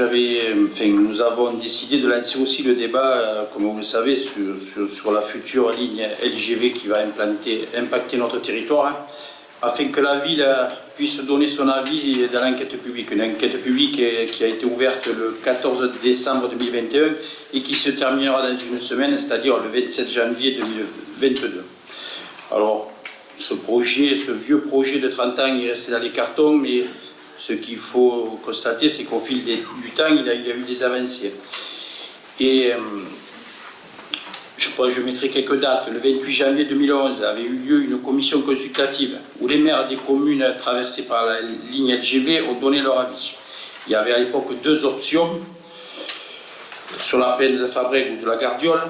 nous avons décidé de lancer aussi le débat, comme vous le savez, sur la future ligne LGV qui va impacter notre territoire, hein, afin que la ville puisse donner son avis dans l'enquête publique. Une enquête publique qui a été ouverte le 14 décembre 2021 et qui se terminera dans une semaine, c'est-à-dire le 27 janvier 2022. Alors, ce vieux projet de 30 ans, il est resté dans les cartons, mais ce qu'il faut constater, c'est qu'au fil du temps, il y a eu des avancées. Et je mettrai quelques dates. Le 28 janvier 2011 avait eu lieu une commission consultative où les maires des communes traversées par la ligne LGV ont donné leur avis. Il y avait à l'époque deux options, sur la plaine de Fabrègues ou de la Gardiole.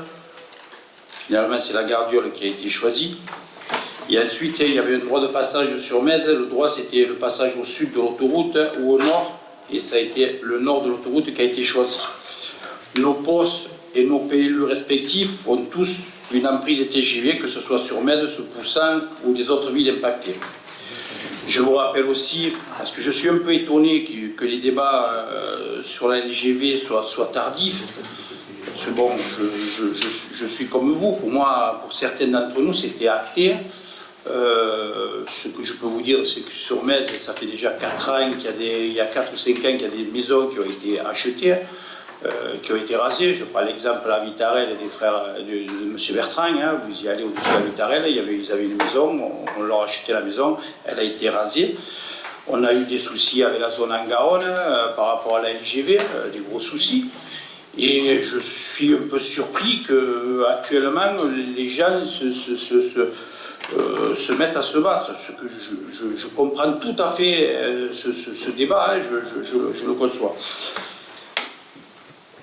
Finalement, c'est la Gardiole qui a été choisie. Et ensuite, il y avait un droit de passage sur Metz. Le droit, c'était le passage au sud de l'autoroute ou au nord. Et ça a été le nord de l'autoroute qui a été choisi. Nos postes et nos PLU respectifs ont tous une emprise TGV, que ce soit sur Metz, sur Poussin ou les autres villes impactées. Je vous rappelle aussi, parce que je suis un peu étonné que les débats sur la LGV soient tardifs. Parce que bon, je suis comme vous. Pour moi, pour certains d'entre nous, c'était acté. Ce que je peux vous dire, c'est que sur Metz, ça fait déjà 4 ans il y a 4 ou 5 ans qu'il y a des maisons qui ont été achetées, qui ont été rasées. Je prends l'exemple à Vitarel des frères de M. Bertrand, hein, vous y allez au-dessus à Vitarel, ils avaient une maison, on leur a acheté la maison, elle a été rasée. On a eu des soucis avec la zone en Garonne par rapport à la LGV, des gros soucis. Et je suis un peu surpris qu'actuellement les gens se mettent à se battre. Ce que je comprends tout à fait ce débat, hein, je le conçois.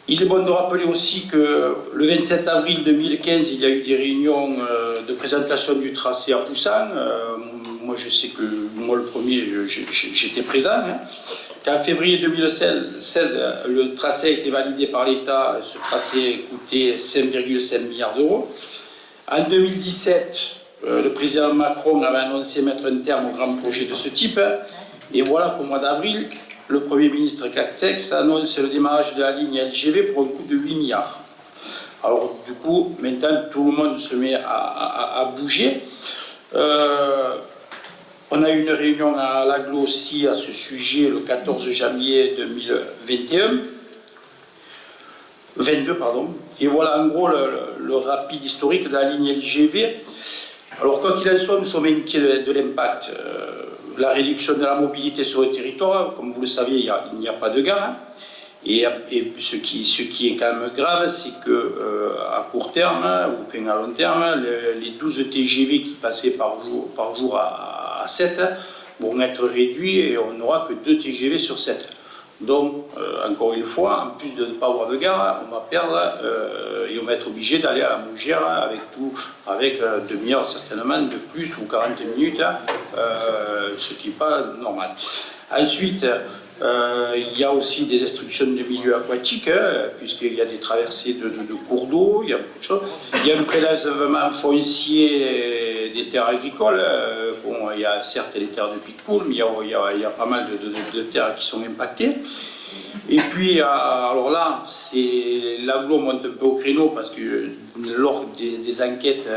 Il est bon de rappeler aussi que le 27 avril 2015, il y a eu des réunions de présentation du tracé à Poussin. Moi, je sais que moi, le premier, j'étais présent. Hein. En février 2016, le tracé a été validé par l'État. Ce tracé coûtait 5,5 milliards d'euros. En 2017, le président Macron avait annoncé mettre un terme au grand projet de ce type. Et voilà qu'au mois d'avril, le Premier ministre Castex annonce le démarrage de la ligne LGV pour un coût de 8 milliards. Alors du coup, maintenant, tout le monde se met à bouger. On a eu une réunion à l'Aglo aussi à ce sujet le 14 janvier 22, pardon. Et voilà en gros le rapide historique de la ligne LGV. Alors quoi qu'il en soit, nous sommes inquiets de l'impact. La réduction de la mobilité sur le territoire, comme vous le savez, il n'y a pas de gare. Hein. Et ce qui est quand même grave, c'est qu'à court terme, ou enfin à long terme, les 12 TGV qui passaient par jour à 7 vont être réduits et on n'aura que 2 TGV sur 7. Donc, encore une fois, en plus de ne pas avoir de gare, on va perdre et on va être obligé d'aller à la Mougère avec demi-heure certainement de plus ou 40 minutes, ce qui n'est pas normal. Ensuite, il y a aussi des destructions de milieux aquatiques, puisqu'il y a des traversées de cours d'eau, il y a beaucoup de choses. Il y a un prélèvement foncier des terres agricoles. Bon, il y a certes les terres de Picpoul, mais il y a pas mal de terres qui sont impactées. Et puis, alors là, l'aglo monte un peu au créneau parce que lors des enquêtes,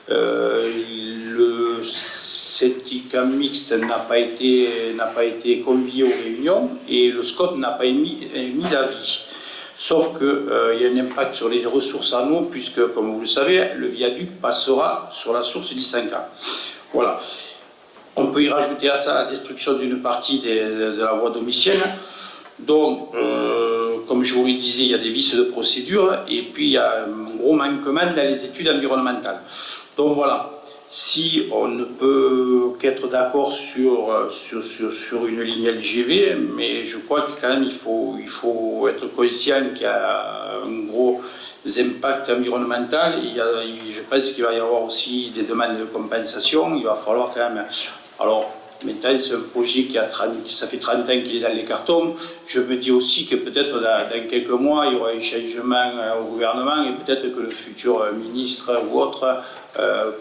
le syndicat mixte n'a pas été convié aux réunions et le SCOT n'a pas émis d'avis. Sauf qu'il y a un impact sur les ressources en eau puisque, comme vous le savez, le viaduc passera sur la source d'Issanca. Voilà. On peut y rajouter à ça la destruction d'une partie de la voie domicienne. Donc, comme je vous le disais, il y a des vices de procédure et puis il y a un gros manquement dans les études environnementales. Donc voilà. Si on ne peut qu'être d'accord sur une ligne LGV, mais je crois que quand même il faut être conscient qu'il y a un gros impact environnemental. Je pense qu'il va y avoir aussi des demandes de compensation. Il va falloir quand même. Alors, maintenant, c'est un projet ça fait 30 ans qu'il est dans les cartons. Je me dis aussi que peut-être dans quelques mois, il y aura un changement au gouvernement et peut-être que le futur ministre ou autre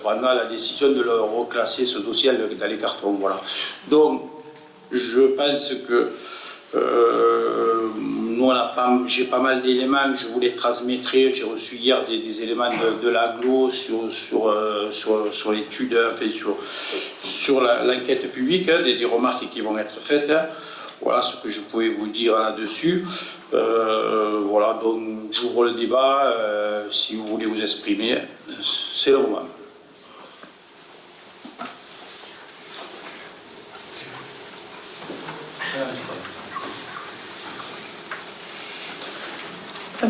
prendra la décision de le reclasser ce dossier dans les cartons. Voilà. Donc, je pense que nous, j'ai pas mal d'éléments que je vous les transmettrai. J'ai reçu hier des éléments de l'aglo sur l'étude, enfin, sur l'enquête publique, des remarques qui vont être faites. Voilà ce que je pouvais vous dire là-dessus. Voilà, donc j'ouvre le débat. Si vous voulez vous exprimer, c'est le moment.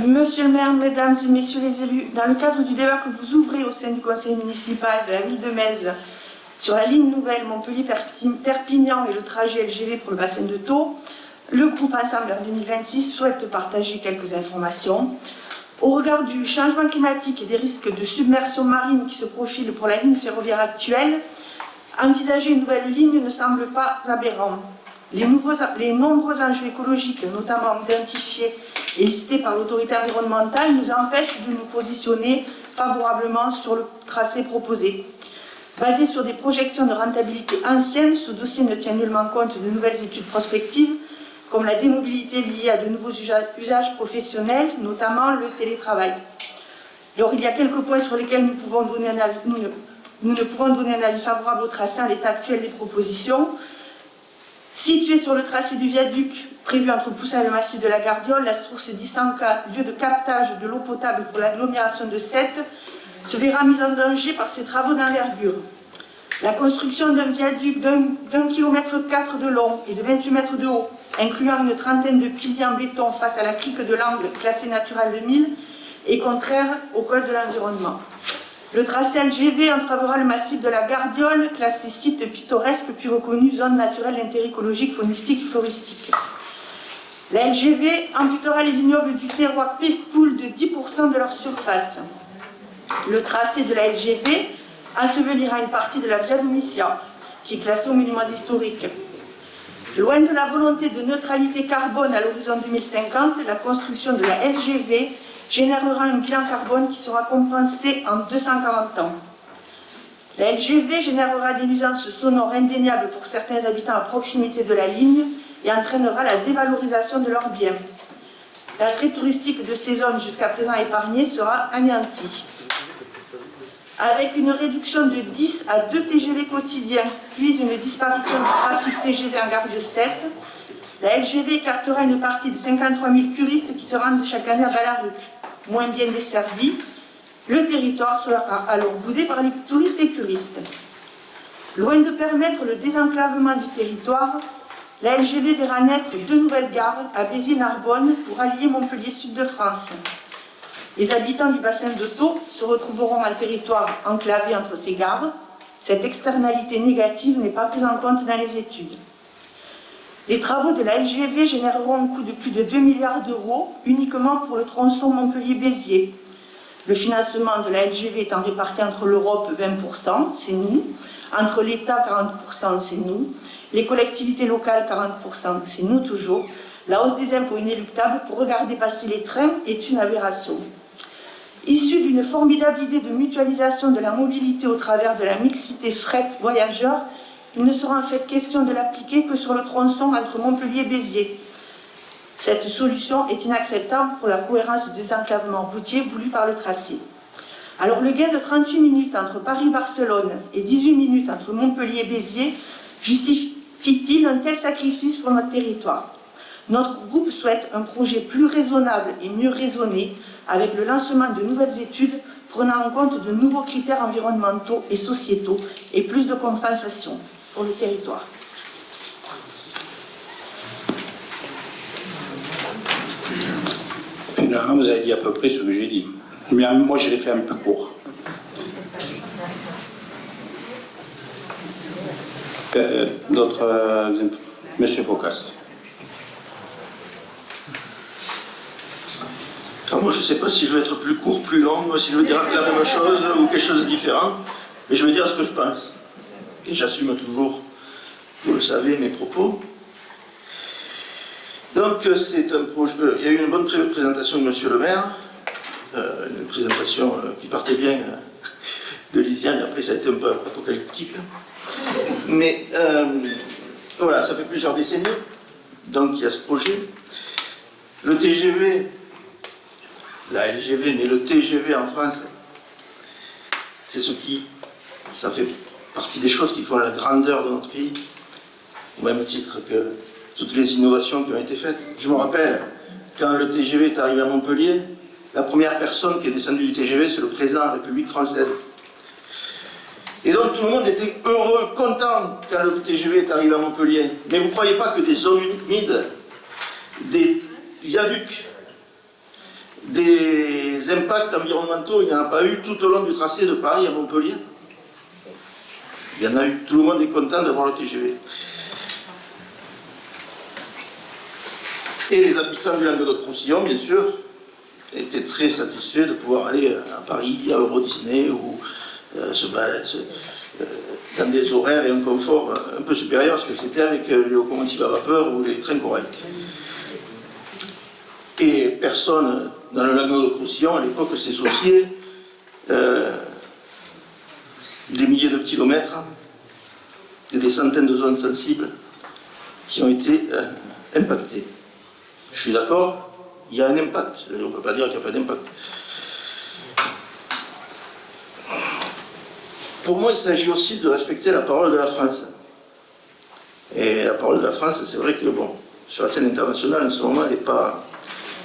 Monsieur le maire, mesdames et messieurs les élus, dans le cadre du débat que vous ouvrez au sein du conseil municipal de la ville de Metz sur la ligne nouvelle Montpellier-Perpignan et le trajet LGV pour le bassin de Thau, le groupe Assembleur 2026 souhaite partager quelques informations. Au regard du changement climatique et des risques de submersion marine qui se profilent pour la ligne ferroviaire actuelle, envisager une nouvelle ligne ne semble pas aberrant. Les nombreux enjeux écologiques, notamment identifiés et listés par l'autorité environnementale, nous empêchent de nous positionner favorablement sur le tracé proposé. Basé sur des projections de rentabilité anciennes, ce dossier ne tient nullement compte de nouvelles études prospectives, comme la démobilité liée à de nouveaux usages professionnels, notamment le télétravail. Alors, il y a quelques points sur lesquels nous ne pouvons donner un avis favorable au tracé à l'état actuel des propositions. Située sur le tracé du viaduc prévu entre Poussin et le massif de la Gardiole, la source 10K, lieu de captage de l'eau potable pour l'agglomération de Sète, se verra mise en danger par ces travaux d'envergure. La construction d'un viaduc d'1,4 km de long et de 28 mètres de haut, incluant une trentaine de piliers en béton face à la crique de l'Angle classée naturelle 2000, est contraire au code de l'environnement. Le tracé LGV entravera le massif de la Gardiole, classé site pittoresque puis reconnu zone naturelle d'intérêt écologique, faunistique et floristique. La LGV amputera les vignobles du terroir Pécoul de 10% de leur surface. Le tracé de la LGV ensevelira une partie de la Via Domitia, qui est classée aux monuments historiques. Loin de la volonté de neutralité carbone à l'horizon 2050, la construction de la LGV générera un bilan carbone qui sera compensé en 240 ans. La LGV générera des nuisances sonores indéniables pour certains habitants à proximité de la ligne et entraînera la dévalorisation de leurs biens. L'attrait touristique de ces zones jusqu'à présent épargnées sera anéanti. Avec une réduction de 10 à 2 TGV quotidiens, puis une disparition du trafic TGV en gare de Sète, la LGV écartera une partie des 53 000 curistes qui se rendent chaque année à Ballaruc. Moins bien desservi, le territoire sera alors boudé par les touristes et curistes. Loin de permettre le désenclavement du territoire, la LGV verra naître 2 nouvelles gares à Béziers-Narbonne pour allier Montpellier Sud de France. Les habitants du bassin de Thau se retrouveront en territoire enclavé entre ces gares. Cette externalité négative n'est pas prise en compte dans les études. Les travaux de la LGV généreront un coût de plus de 2 milliards d'euros uniquement pour le tronçon Montpellier-Béziers. Le financement de la LGV étant réparti entre l'Europe 20%, c'est nous, entre l'État 40%, c'est nous, les collectivités locales 40%, c'est nous toujours. La hausse des impôts inéluctable pour regarder passer les trains est une aberration. Issu d'une formidable idée de mutualisation de la mobilité au travers de la mixité fret-voyageurs, il ne sera en fait question de l'appliquer que sur le tronçon entre Montpellier et Béziers. Cette solution est inacceptable pour la cohérence du désenclavement routier voulu par le tracé. Alors le gain de 38 minutes entre Paris-Barcelone et 18 minutes entre Montpellier et Béziers justifie-t-il un tel sacrifice pour notre territoire? Notre groupe souhaite un projet plus raisonnable et mieux raisonné, avec le lancement de nouvelles études prenant en compte de nouveaux critères environnementaux et sociétaux et plus de compensation pour le territoire. Finalement, vous avez dit à peu près ce que j'ai dit. Mais moi, je l'ai fait un peu court. D'autres... Monsieur Focas. Alors moi, je ne sais pas si je vais être plus court, plus long, si je vais dire la même chose ou quelque chose de différent, mais je vais dire ce que je pense. Et j'assume toujours, vous le savez, mes propos. Donc, c'est un projet. Il y a eu une bonne présentation de Monsieur le maire, une présentation qui partait bien de Lisiane, après ça a été un peu apocalyptique. Mais voilà, ça fait plusieurs décennies, donc il y a ce projet. Le TGV, la LGV, mais le TGV en France, c'est ça fait partie des choses qui font la grandeur de notre pays, au même titre que toutes les innovations qui ont été faites. Je me rappelle, quand le TGV est arrivé à Montpellier, la première personne qui est descendue du TGV, c'est le président de la République française. Et donc tout le monde était heureux, content quand le TGV est arrivé à Montpellier. Mais vous ne croyez pas que des zones humides, des viaducs, des impacts environnementaux, il n'y en a pas eu tout au long du tracé de Paris à Montpellier? Il y en a eu, tout le monde est content d'avoir le TGV. Et les habitants du Languedoc-Roussillon, bien sûr, étaient très satisfaits de pouvoir aller à Paris, à Euro Disney, ou se balader dans des horaires et un confort un peu supérieur à ce que c'était avec les locomotives à vapeur ou les trains corail. Et personne dans le Languedoc-Roussillon, à l'époque, s'associait des milliers de kilomètres et des centaines de zones sensibles qui ont été impactées. Je suis d'accord, il y a un impact. On ne peut pas dire qu'il n'y a pas d'impact. Pour moi, il s'agit aussi de respecter la parole de la France. Et la parole de la France, c'est vrai que, bon, sur la scène internationale, en ce moment, elle n'est pas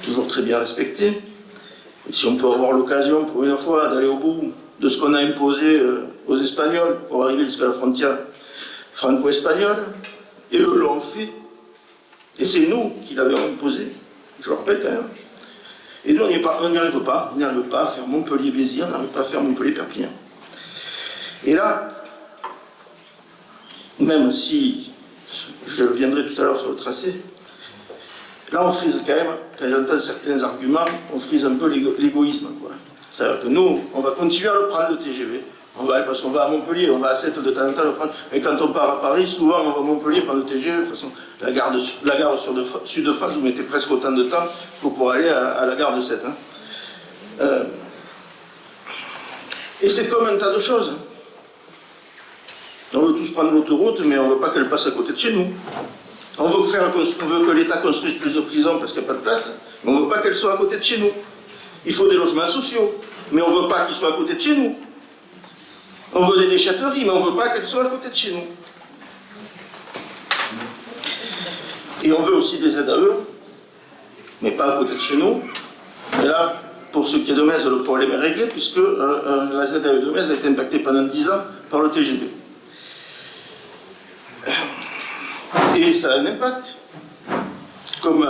toujours très bien respectée. Et si on peut avoir l'occasion, pour une fois, d'aller au bout de ce qu'on a imposé aux Espagnols pour arriver jusqu'à la frontière franco-espagnole, et eux l'ont fait. Et c'est nous qui l'avions imposé, je le rappelle quand même. Et nous, on n'y arrive pas. On n'y arrive pas à faire Montpellier-Béziers, on n'arrive pas à faire Montpellier-Perpignan. Et là, même si je reviendrai tout à l'heure sur le tracé, là on frise quand même, quand j'entends certains arguments, on frise un peu l'égoïsme. C'est-à-dire que nous, on va continuer à le prendre le TGV. Parce qu'on va à Montpellier, on va à 7 de temps en temps le prendre. Mais quand on part à Paris, souvent on va à Montpellier prendre le TGV. De toute façon, la gare sud de France, vous mettez presque autant de temps pour aller à la gare de 7. Et c'est comme un tas de choses. On veut tous prendre l'autoroute, mais on ne veut pas qu'elle passe à côté de chez nous. On veut que l'État construise plus de prisons parce qu'il n'y a pas de place, mais on ne veut pas qu'elle soit à côté de chez nous. Il faut des logements sociaux, mais on ne veut pas qu'ils soient à côté de chez nous. On veut des déchetteries, mais on ne veut pas qu'elles soient à côté de chez nous. Et on veut aussi des aides à eux, mais pas à côté de chez nous. Et là, pour ce qui est de Metz, le problème est réglé, puisque la ZAE de Metz a été impactée pendant 10 ans par le TGV. Et ça a un impact, comme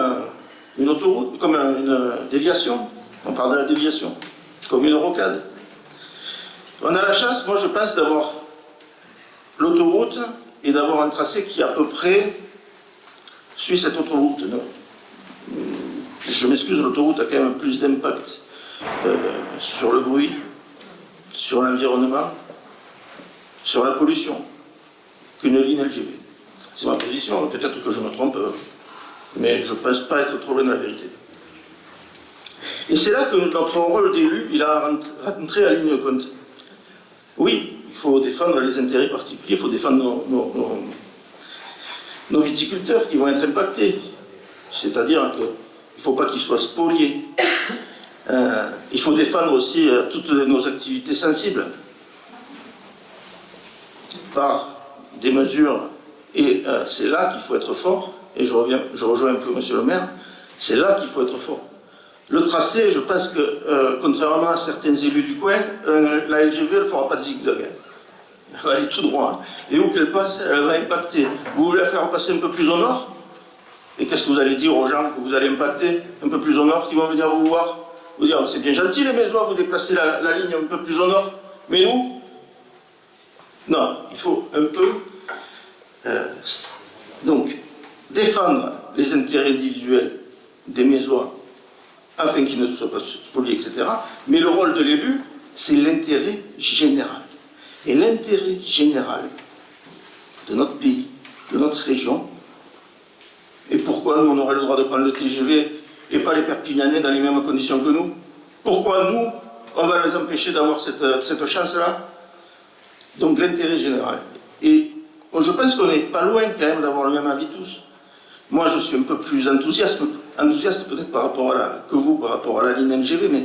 une autoroute, comme une déviation. On parle de la déviation, comme une rocade. On a la chance, moi je pense, d'avoir l'autoroute et d'avoir un tracé qui à peu près suit cette autoroute. Je m'excuse, l'autoroute a quand même plus d'impact sur le bruit, sur l'environnement, sur la pollution qu'une ligne LGV. C'est ma position, peut-être que je me trompe, mais je ne pense pas être trop loin de la vérité. Et c'est là que notre rôle d'élu, il a rentré à ligne de compte. Oui, il faut défendre les intérêts particuliers, il faut défendre nos viticulteurs qui vont être impactés. C'est-à-dire qu'il ne faut pas qu'ils soient spoliés. Il faut défendre aussi toutes nos activités sensibles par des mesures. Et c'est là qu'il faut être fort, et je rejoins un peu monsieur le maire, c'est là qu'il faut être fort. Le tracé, je pense que, contrairement à certains élus du coin, la LGV ne fera pas de zigzag. Elle va aller tout droit. Et où qu'elle passe, elle va impacter. Vous voulez la faire passer un peu plus au nord? Et qu'est-ce que vous allez dire aux gens que vous allez impacter un peu plus au nord, qui vont venir vous voir? Vous dire, c'est bien gentil les Mésois, vous déplacez la ligne un peu plus au nord, mais nous? Non, il faut un peu... donc, défendre les intérêts individuels des Mésois, afin qu'ils ne soient pas spoliés, etc. Mais le rôle de l'élu, c'est l'intérêt général. Et l'intérêt général de notre pays, de notre région, et pourquoi nous, on aurait le droit de prendre le TGV et pas les Perpignanais dans les mêmes conditions que nous? Pourquoi nous, on va les empêcher d'avoir cette chance-là? Donc l'intérêt général. Et je pense qu'on n'est pas loin quand même d'avoir le même avis tous. Moi, je suis un peu plus enthousiaste enthousiaste peut-être par rapport à par rapport à la ligne NGV, mais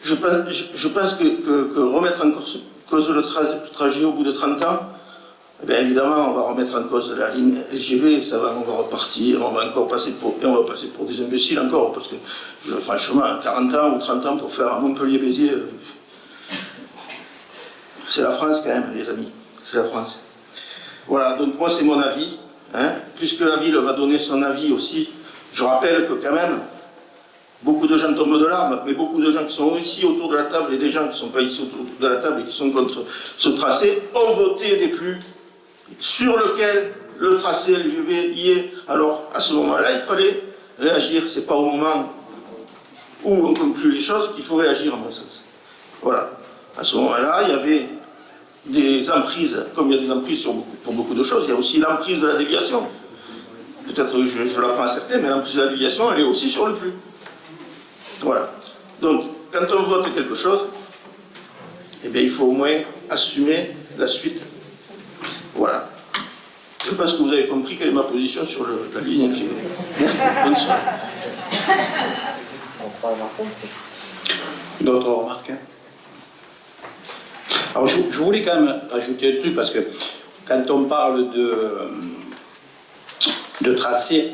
je pense que remettre en cause le trajet au bout de 30 ans, eh bien évidemment, on va remettre en cause la ligne LGV, on va repartir, on va encore passer pour des imbéciles encore, parce que franchement, 40 ans ou 30 ans pour faire un Montpellier-Béziers, c'est la France quand même, les amis, c'est la France. Voilà, donc moi c'est mon avis, hein. Puisque la ville va donner son avis aussi, je rappelle que quand même, beaucoup de gens tombent de larmes, mais beaucoup de gens qui sont ici autour de la table et des gens qui ne sont pas ici autour de la table et qui sont contre ce tracé ont voté des plus sur lequel le tracé LGV y est. Alors, à ce moment-là, il fallait réagir. Ce n'est pas au moment où on conclut les choses qu'il faut réagir, à mon sens. Voilà. À ce moment-là, il y avait des emprises, comme il y a des emprises pour beaucoup de choses, il y a aussi l'emprise de la déviation. Peut-être que je la prends à certains, mais l'emprise de la déviation, elle est aussi sur le plus. Voilà. Donc, quand on vote quelque chose, eh bien, il faut au moins assumer la suite. Voilà. Je pense que vous avez compris quelle est ma position sur la ligne LGV. Merci. Bonne soirée. D'autres remarques? Alors, je voulais quand même ajouter un truc, parce que quand on parle de tracé,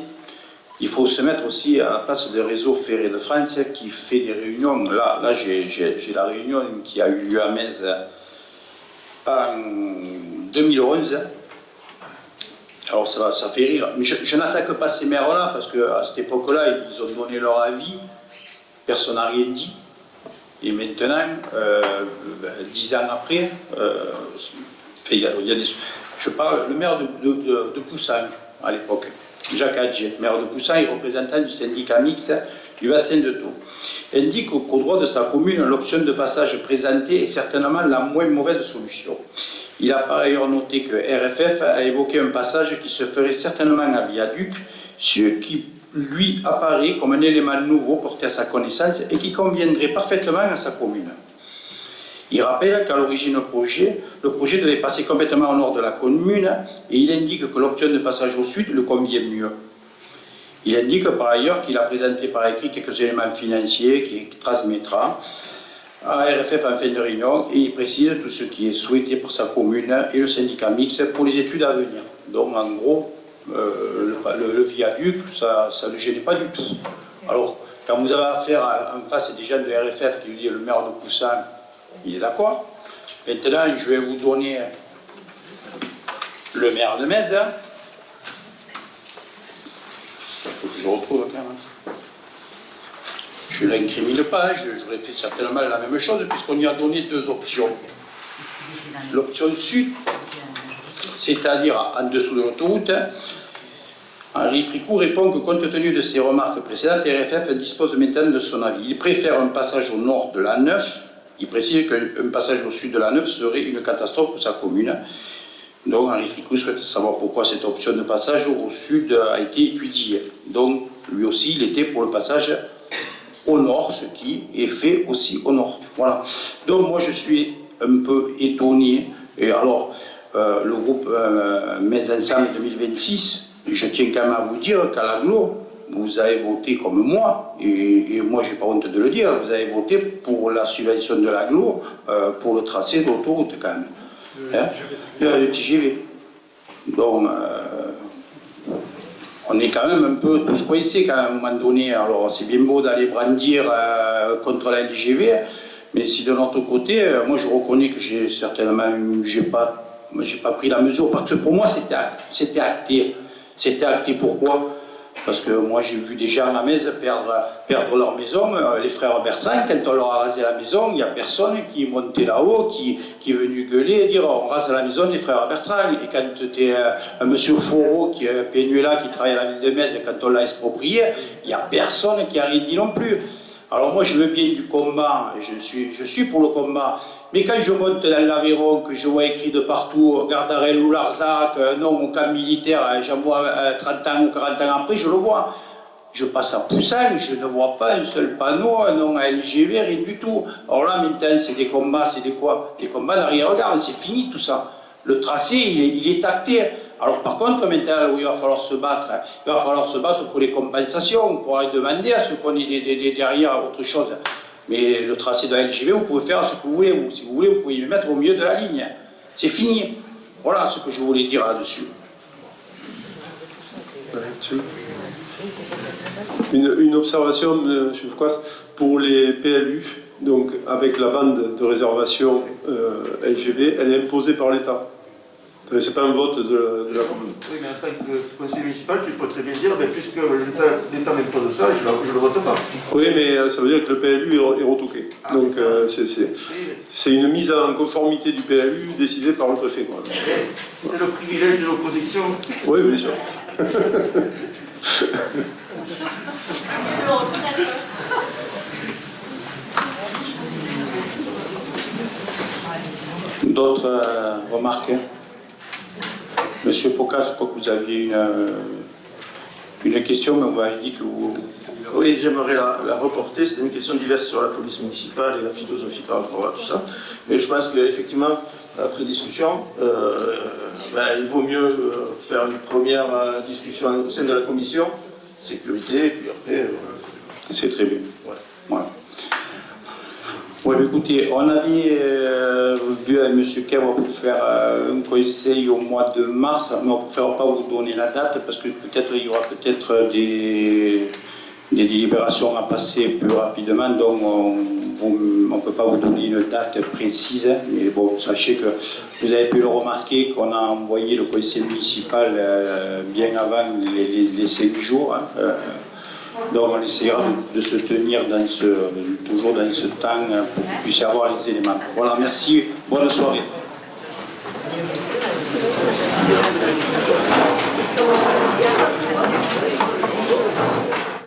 il faut se mettre aussi à la place du réseau ferré de France qui fait des réunions. Là j'ai la réunion qui a eu lieu à Metz en 2011. Alors ça fait rire. Mais je n'attaque pas ces maires-là, parce qu'à cette époque-là, ils ont donné leur avis, personne n'a rien dit. Et maintenant, 10 ans après, je parle, le maire de Poussin à l'époque, Jacques Adjier, maire de Poussin et représentant du syndicat mixte du bassin de Thau, indique qu'au droit de sa commune, l'option de passage présentée est certainement la moins mauvaise solution. Il a par ailleurs noté que RFF a évoqué un passage qui se ferait certainement à viaduc, ce qui lui apparaît comme un élément nouveau porté à sa connaissance et qui conviendrait parfaitement à sa commune. Il rappelle qu'à l'origine le projet devait passer complètement au nord de la commune et il indique que l'option de passage au sud le convient mieux. Il indique par ailleurs qu'il a présenté par écrit quelques éléments financiers qu'il transmettra à RFF en fin de réunion et il précise tout ce qui est souhaité pour sa commune et le syndicat mixte pour les études à venir. Donc en gros, le viaduc, ça ne le gênait pas du tout. Alors, quand vous avez affaire en face des gens de RFF qui lui disent le maire de Poussin, il est d'accord. Maintenant, je vais vous donner le maire de Metz. Il faut que je retrouve quand même. Je ne l'incrimine pas, j'aurais fait certainement la même chose, puisqu'on y a donné deux options. L'option sud, c'est-à-dire en dessous de l'autoroute, Henri Fricot répond que compte tenu de ses remarques précédentes, RFF dispose maintenant de son avis. Il préfère un passage au nord de la 9. Il précise qu'un passage au sud de la 9 serait une catastrophe pour sa commune. Donc Henri Fricot souhaite savoir pourquoi cette option de passage au sud a été étudiée. Donc lui aussi, il était pour le passage au nord, ce qui est fait aussi au nord. Voilà. Donc moi je suis un peu étonné. Et alors, le groupe Metz Ensemble 2026, je tiens quand même à vous dire qu'à l'agglo, vous avez voté comme moi, et moi j'ai pas honte de le dire, vous avez voté pour la subvention de l'agglo, pour le tracé d'autoroute quand même. Le TGV. Donc, on est quand même un peu tous coincés quand même à un moment donné. Alors c'est bien beau d'aller brandir contre la LGV, mais si de l'autre côté, moi je reconnais que j'ai pas pris la mesure, parce que pour moi c'était acté. C'était acté pourquoi? Parce que moi j'ai vu des gens à Metz perdre leur maison, les frères Bertrand, quand on leur a rasé la maison, il n'y a personne qui est monté là-haut, qui est venu gueuler et dire on rase la maison des frères Bertrand. Et quand tu es un monsieur Fourreau, qui est PNULA, qui travaille à la ville de Metz, et quand on l'a exproprié, il n'y a personne qui a rien dit non plus. Alors moi je veux bien du combat, je suis pour le combat, mais quand je monte dans l'Aveyron, que je vois écrit de partout Gardarel ou Larzac, non au camp militaire, j'en vois 30 ans ou 40 ans après, je le vois. Je passe à Poussin, je ne vois pas un seul panneau, non à LGV, rien du tout. Alors là maintenant c'est des combats, c'est des quoi? Des combats d'arrière-garde, c'est fini tout ça. Le tracé il est acté. Alors par contre, maintenant, où il va falloir se battre pour les compensations, pour aller demander à ce qu'on ait derrière autre chose. Mais le tracé de la LGV, vous pouvez faire ce que vous voulez. Si vous voulez, vous pouvez le mettre au milieu de la ligne. C'est fini. Voilà ce que je voulais dire là-dessus. Une observation, M. Foucasse, pour les PLU, donc avec la bande de réservation LGV, elle est imposée par l'État. C'est pas un vote de la commune. Oui, mais en tant que conseiller municipal, tu peux très bien dire, puisque l'État m'impose ça, je ne le vote pas. Oui, mais ça veut dire que le PLU est retoqué. Donc c'est une mise en conformité du PLU décidée par le préfet. C'est le privilège de l'opposition. Oui, bien sûr. D'autres remarques? Monsieur Foucault, je crois que vous aviez une question, mais on m'avait dit que vous... Oui, j'aimerais la reporter. C'était une question diverse sur la police municipale et la philosophie par rapport à tout ça. Mais je pense qu'effectivement, après discussion, il vaut mieux faire une première discussion au sein de la commission, sécurité, et puis après... C'est très bien. Ouais. Voilà. Oui, écoutez, on avait vu avec M. Kèvre pour faire un conseil au mois de mars, mais on ne préfère pas vous donner la date parce que peut-être il y aura peut-être des délibérations à passer plus rapidement, donc on ne peut pas vous donner une date précise. Mais bon, sachez que vous avez pu le remarquer qu'on a envoyé le conseil municipal bien avant les 5 jours. Donc on essaiera de se tenir toujours dans ce temps pour que vous puissiez avoir les éléments. Voilà, merci, bonne soirée.